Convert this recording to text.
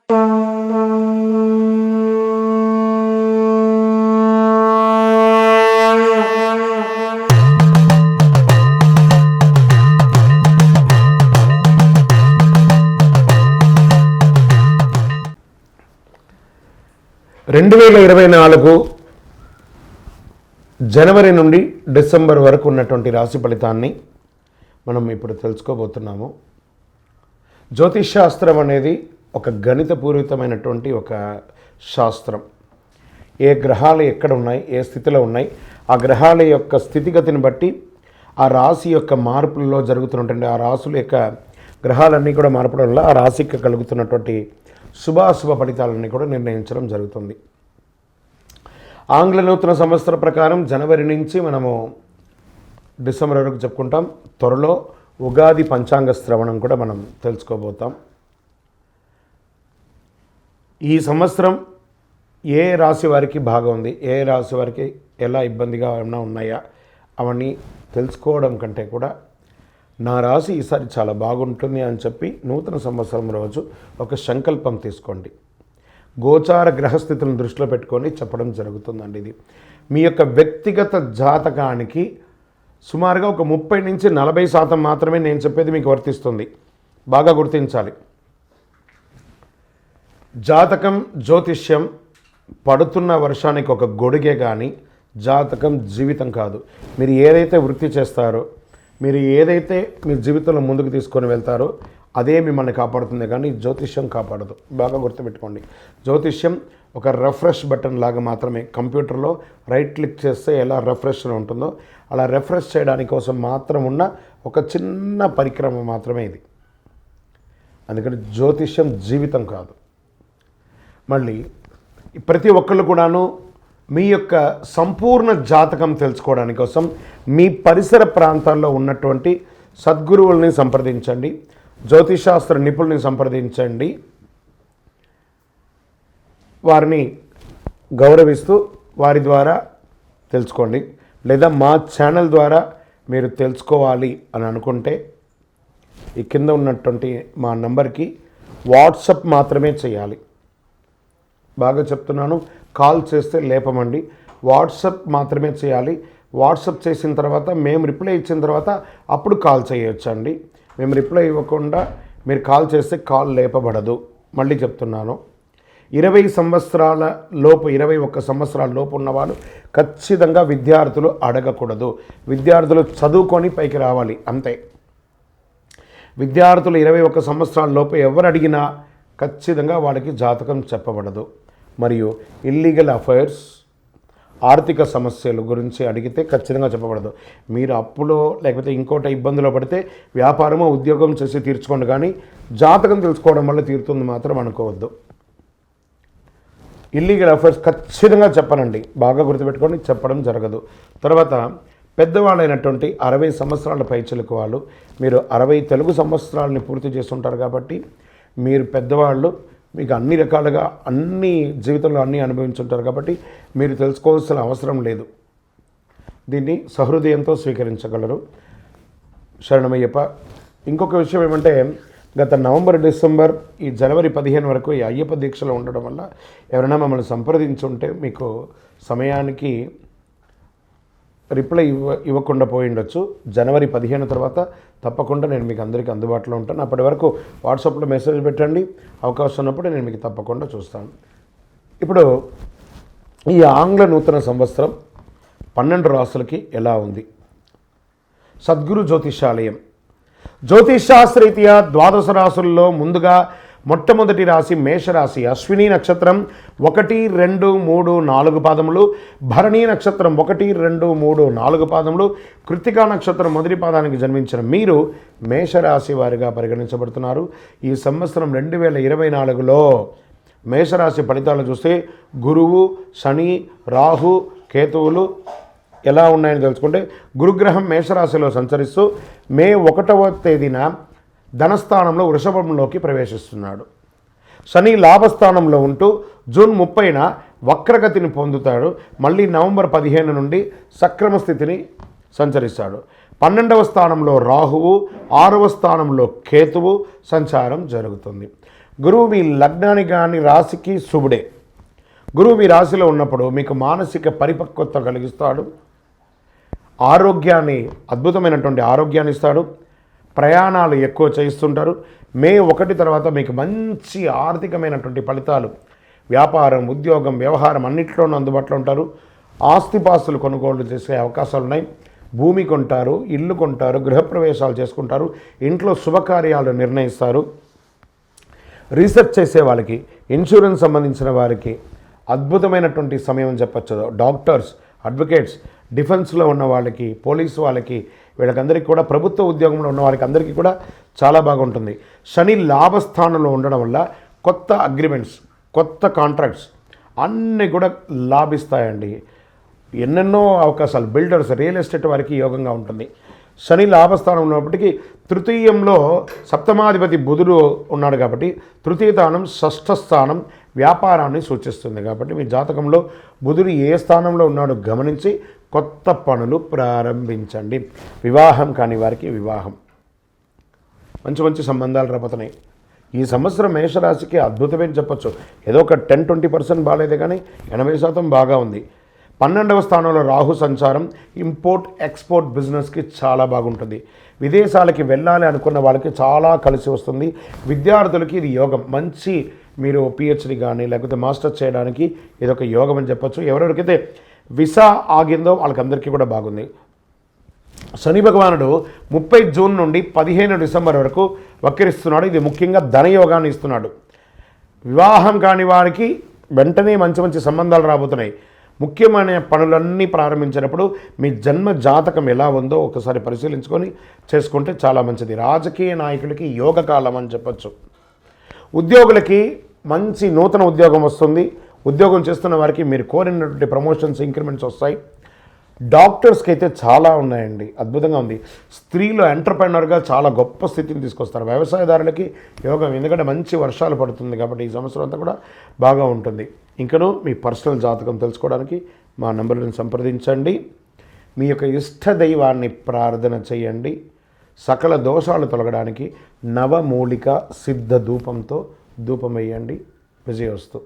జనవరి నుండి డిసెంబర్ వరకు ఉన్నటువంటి రాశి ఫలితాన్ని మనం ఇప్పుడు తెలుసుకోబోతున్నాము. జ్యోతిష్ శాస్త్రం అనేది ఒక గణితపూరితమైనటువంటి ఒక శాస్త్రం. ఏ గ్రహాలు ఎక్కడ ఉన్నాయి, ఏ స్థితిలో ఉన్నాయి, ఆ గ్రహాల యొక్క స్థితిగతిని బట్టి ఆ రాశి యొక్క మార్పులలో జరుగుతున్నటువంటి ఆ రాశుల యొక్క గ్రహాలన్నీ కూడా మార్పడం వల్ల ఆ రాశికి కలుగుతున్నటువంటి శుభాశుభ ఫలితాలన్నీ కూడా నిర్ణయించడం జరుగుతుంది. ఆంగ్ల నూతన సంవత్సర ప్రకారం జనవరి నుంచి మనము డిసెంబర్ వరకు చెప్పుకుంటాం. త్వరలో ఉగాది పంచాంగ శ్రవణం కూడా మనం తెలుసుకోబోతాం. ఈ సంవత్సరం ఏ రాశి వారికి బాగా ఉంది, ఏ రాశి వారికి ఎలా ఇబ్బందిగా ఏమైనా ఉన్నాయా అవన్నీ తెలుసుకోవడం కంటే కూడా నా రాశి ఈసారి చాలా బాగుంటుంది అని చెప్పి నూతన సంవత్సరం రోజు ఒక సంకల్పం తీసుకోండి. గోచార గ్రహస్థితులను దృష్టిలో పెట్టుకొని చెప్పడం జరుగుతుందండి. ఇది మీ యొక్క వ్యక్తిగత జాతకానికి సుమారుగా ఒక 30 నుంచి 40% మాత్రమే నేను చెప్పేది మీకు వర్తిస్తుంది. బాగా గుర్తించాలి. జాతకం, జ్యోతిష్యం పడుతున్న వర్షానికి ఒక గొడుగే కానీ జాతకం జీవితం కాదు. మీరు ఏదైతే వృత్తి చేస్తారో, మీరు ఏదైతే మీ జీవితంలో ముందుకు తీసుకొని వెళ్తారో అదే మిమ్మల్ని కాపాడుతుంది, కానీ జ్యోతిష్యం కాపాడదు. బాగా గుర్తుపెట్టుకోండి. జ్యోతిష్యం ఒక రిఫ్రెష్ బటన్ లాగా మాత్రమే. కంప్యూటర్లో రైట్ క్లిక్ చేస్తే ఎలా రిఫ్రెష్లో ఉంటుందో అలా రిఫ్రెష్ చేయడానికి కోసం మాత్రం ఉన్న ఒక చిన్న పరిక్రమ మాత్రమే ఇది. అందుకని జ్యోతిష్యం జీవితం కాదు. మళ్ళీ ప్రతి ఒక్కళ్ళు కూడాను మీ యొక్క సంపూర్ణ జాతకం తెలుసుకోవడానికి కోసం మీ పరిసర ప్రాంతాల్లో ఉన్నటువంటి సద్గురువుల్ని సంప్రదించండి, జ్యోతిషాస్త్ర నిపుణుల్ని సంప్రదించండి. వారిని గౌరవిస్తూ వారి ద్వారా తెలుసుకోండి. లేదా మా ఛానల్ ద్వారా మీరు తెలుసుకోవాలి అని అనుకుంటే ఈ కింద ఉన్నటువంటి మా నంబర్కి వాట్సప్ మాత్రమే చేయాలి. బాగా చెప్తున్నాను, కాల్ చేస్తే లేపమండి. వాట్సప్ మాత్రమే చేయాలి. వాట్సప్ చేసిన తర్వాత మేము రిప్లై ఇచ్చిన తర్వాత అప్పుడు కాల్ చేయొచ్చండి. మేము రిప్లై ఇవ్వకుండా మీరు కాల్ చేస్తే కాల్ లేపబడదు. మళ్ళీ చెప్తున్నాను, 20 సంవత్సరాల లోపు 21 సంవత్సరాల లోపు ఉన్నవాళ్ళు ఖచ్చితంగా విద్యార్థులు అడగకూడదు. విద్యార్థులు చదువుకొని పైకి రావాలి అంతే. విద్యార్థులు 21 సంవత్సరాల లోపు ఎవరు అడిగినా ఖచ్చితంగా వాళ్ళకి జాతకం చెప్పబడదు. మరియు ఇల్లీగల్ అఫైర్స్, ఆర్థిక సమస్యల గురించి అడిగితే ఖచ్చితంగా చెప్పబడదు. మీరు అప్పులో లేకపోతే ఇంకోటి ఇబ్బందులో పడితే వ్యాపారమో ఉద్యోగం చేసి తీర్చుకోండి, కానీ జాతకం తెలుసుకోవడం వల్ల తీరుతుంది మాత్రం అనుకోవద్దు. ఇల్లీగల్ అఫైర్స్ ఖచ్చితంగా చెప్పనండి, బాగా గుర్తుపెట్టుకొని చెప్పడం జరగదు. తర్వాత పెద్దవాళ్ళైనటువంటి 60 సంవత్సరాల పైచిలకు వాళ్ళు, మీరు 60 తెలుగు సంవత్సరాలని పూర్తి చేస్తుంటారు కాబట్టి మీరు పెద్దవాళ్ళు, మీకు అన్ని రకాలుగా అన్ని జీవితంలో అన్నీ అనుభవించుంటారు కాబట్టి మీరు తెలుసుకోవాల్సిన అవసరం లేదు. దీన్ని సహృదయంతో స్వీకరించగలరు. శరణమయ్యప్ప. ఇంకొక విషయం ఏమంటే, గత నవంబర్, డిసెంబర్, ఈ జనవరి 15 వరకు ఈ అయ్యప్ప దీక్షలో ఉండడం వల్ల ఎవరైనా మమ్మల్ని సంప్రదించుంటే మీకు సమయానికి రిప్లై ఇవ్వకుండా పోయి ఉండొచ్చు. జనవరి 15 తర్వాత తప్పకుండా నేను మీకు అందరికీ అందుబాటులో ఉంటాను. అప్పటి వరకు వాట్సాప్లో మెసేజ్ పెట్టండి. అవకాశం ఉన్నప్పుడు నేను మీకు తప్పకుండా చూస్తాను. ఇప్పుడు ఈ ఆంగ్ల నూతన సంవత్సరం 12 రాసులకి ఎలా ఉంది? సద్గురు జ్యోతిషాలయం జ్యోతిషాస్త్రరీత్యా 12 రాసుల్లో ముందుగా మొట్టమొదటి రాశి మేషరాశి. అశ్విని నక్షత్రం 1, 2, 3, 4 పాదములు, భరణి నక్షత్రం 1, 2, 3, 4 పాదములు, కృత్తికా నక్షత్రం మొదటి పాదానికి జన్మించిన మీరు మేషరాశి వారిగా పరిగణించబడుతున్నారు. ఈ సంవత్సరం 2024లో మేషరాశి ఫలితాలను చూస్తే గురువు, శని, రాహు, కేతువులు ఎలా ఉన్నాయని తెలుసుకుంటే, గురుగ్రహం మేషరాశిలో సంచరిస్తూ మే 1వ తేదీన ధనస్థానంలో వృషభంలోకి ప్రవేశిస్తున్నాడు. శని లాభస్థానంలో ఉంటూ జూన్ 30న వక్రగతిని పొందుతాడు. మళ్ళీ నవంబర్ 15 నుండి సక్రమ స్థితిని సంచరిస్తాడు. 12వ స్థానంలో రాహువు, 6వ స్థానంలో కేతువు సంచారం జరుగుతుంది. గురువు మీ లగ్నానికి కానీ రాశికి శుభుడే. గురువు మీ రాశిలో ఉన్నప్పుడు మీకు మానసిక పరిపక్వత కలిగిస్తాడు, ఆరోగ్యాన్ని, అద్భుతమైనటువంటి ఆరోగ్యాన్ని ఇస్తాడు, ప్రయాణాలు ఎక్కువ చేయిస్తుంటారు. మే 1 తర్వాత మీకు మంచి ఆర్థికమైనటువంటి ఫలితాలు, వ్యాపారం, ఉద్యోగం, వ్యవహారం అన్నింటిలోనూ అందుబాటులో ఉంటారు. ఆస్తిపాస్తులు కొనుగోలు చేసే అవకాశాలు ఉన్నాయి. భూమి కొంటారు, ఇల్లు కొంటారు, గృహప్రవేశాలు చేసుకుంటారు, ఇంట్లో శుభకార్యాలు నిర్ణయిస్తారు. రీసెర్చ్ చేసే వాళ్ళకి, ఇన్సూరెన్స్ సంబంధించిన వారికి అద్భుతమైనటువంటి సమయం అని చెప్పచ్చు. డాక్టర్స్, అడ్వకేట్స్, డిఫెన్స్లో ఉన్న వాళ్ళకి, పోలీసు వాళ్ళకి, వీళ్ళకందరికీ కూడా, ప్రభుత్వ ఉద్యోగంలో ఉన్న వాళ్ళకి అందరికీ కూడా చాలా బాగుంటుంది. శని లాభస్థానంలో ఉండడం వల్ల కొత్త అగ్రిమెంట్స్, కొత్త కాంట్రాక్ట్స్ అన్నీ కూడా లాభిస్తాయండి. ఎన్నెన్నో అవకాశాలు, బిల్డర్స్, రియల్ ఎస్టేట్ వారికి యోగంగా ఉంటుంది. శని లాభస్థానం ఉన్నప్పటికీ తృతీయంలో సప్తమాధిపతి బుధుడు ఉన్నాడు కాబట్టి తృతీయ స్థానం, షష్ఠ స్థానం వ్యాపారాన్ని సూచిస్తుంది. కాబట్టి మీ జాతకంలో బుధుడు ఏ స్థానంలో ఉన్నాడో గమనించి కొత్త పనులు ప్రారంభించండి. వివాహం కాని వారికి వివాహం, మంచి మంచి సంబంధాలు రాబోతున్నాయి. ఈ సంవత్సరం మేషరాశికి అద్భుతమైన చెప్పచ్చు. ఏదో ఒక 10-20% బాగాలేదే కానీ 80% బాగా ఉంది. 12వ స్థానంలో రాహు సంచారం ఇంపోర్ట్ ఎక్స్పోర్ట్ బిజినెస్కి చాలా బాగుంటుంది. విదేశాలకి వెళ్ళాలి అనుకున్న వాళ్ళకి చాలా కలిసి వస్తుంది. విద్యార్థులకి ఇది యోగం. మంచి మీరు పిహెచ్డి కానీ లేకపోతే మాస్టర్స్ చేయడానికి ఇదొక యోగం అని చెప్పచ్చు. ఎవరెవరికైతే వీసా ఆగిందో వాళ్ళకందరికీ కూడా బాగుంది. శని భగవానుడు 30 జూన్ నుండి 15 డిసెంబర్ వరకు వక్రిస్తున్నాడు. ఇది ముఖ్యంగా ధనయోగాన్ని ఇస్తున్నాడు. వివాహం కాని వారికి వెంటనే మంచి మంచి సంబంధాలు రాబోతున్నాయి. ముఖ్యమైన పనులన్నీ ప్రారంభించినప్పుడు మీ జన్మ జాతకం ఎలా ఉందో ఒకసారి పరిశీలించుకొని చేసుకుంటే చాలా మంచిది. రాజకీయ నాయకులకి యోగకాలం అని చెప్పచ్చు. ఉద్యోగులకి మంచి నూతన ఉద్యోగం వస్తుంది. ఉద్యోగం చేస్తున్న వారికి మీరు కోరినటువంటి ప్రమోషన్స్, ఇంక్రిమెంట్స్ వస్తాయి. డాక్టర్స్కి అయితే చాలా ఉన్నాయండి, అద్భుతంగా ఉంది. స్త్రీలు ఎంటర్ప్రెనర్గా చాలా గొప్ప స్థితిని తీసుకొస్తారు. వ్యవసాయదారులకి యోగం, ఎందుకంటే మంచి వర్షాలు పడుతుంది కాబట్టి ఈ సంవత్సరం అంతా కూడా బాగా ఉంటుంది. ఇంకనూ మీ పర్సనల్ జాతకం తెలుసుకోవడానికి మా నంబర్లను సంప్రదించండి. మీ యొక్క ఇష్ట దైవాన్ని ప్రార్థన చేయండి. సకల దోషాలు తొలగడానికి నవమూలిక సిద్ధ ధూపంతో ధూపం వేయండి. విజయోస్తు.